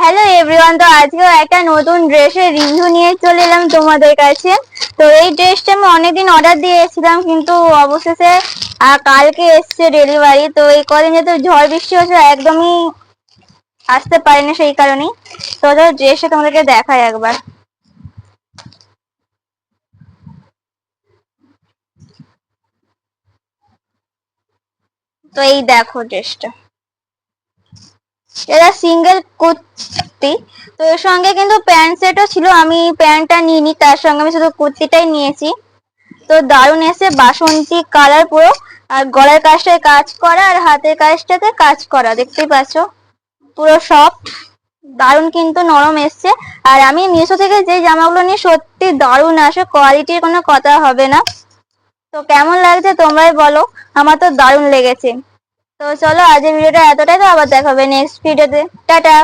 Hello everyone, তো আজকেও একটা নতুন ড্রেসের রিভিউ নিয়ে চলে এলাম তোমাদের কাছে। তো এই ড্রেসটা আমি অনেকদিন অর্ডার দিয়েছিলাম, কিন্তু অবশেষে কালকে এসছে ডেলিভারি। তো এই কদিন যেহেতু ঝড় বৃষ্টি হচ্ছে, একদমই আসতে পারেনি, সেই কারণেই। তো ড্রেসটা তোমাদেরকে দেখাই একবার। তো এই দেখো ড্রেসটা, এটা সিঙ্গেল কুর্তি। তো এর সঙ্গে কিন্তু প্যান্ট সেটও ছিল, আমি প্যান্টটা নিইনি, তার সঙ্গে আমি শুধু কুর্তিটাই নিয়েছি। তো দারুণ এসে বাসন্তী কালার পুরো, আর গলার কাজটায় কাজ করা আর হাতের কাজটাতে কাজ করা, দেখতেই পাচ্ছ পুরো সফট, দারুণ কিন্তু নরম এসছে। আর আমি মিশো থেকে যে জামাগুলো নিয়ে সত্যি দারুণ আসে, কোয়ালিটির কোনো কথা হবে না। তো কেমন লাগছে তোমরাই বলো, আমার তো দারুণ লেগেছে। তো চলো আজকের ভিডিওটা এতটাই, তো আবার দেখাবে নেক্সট ভিডিওতে। টাটা।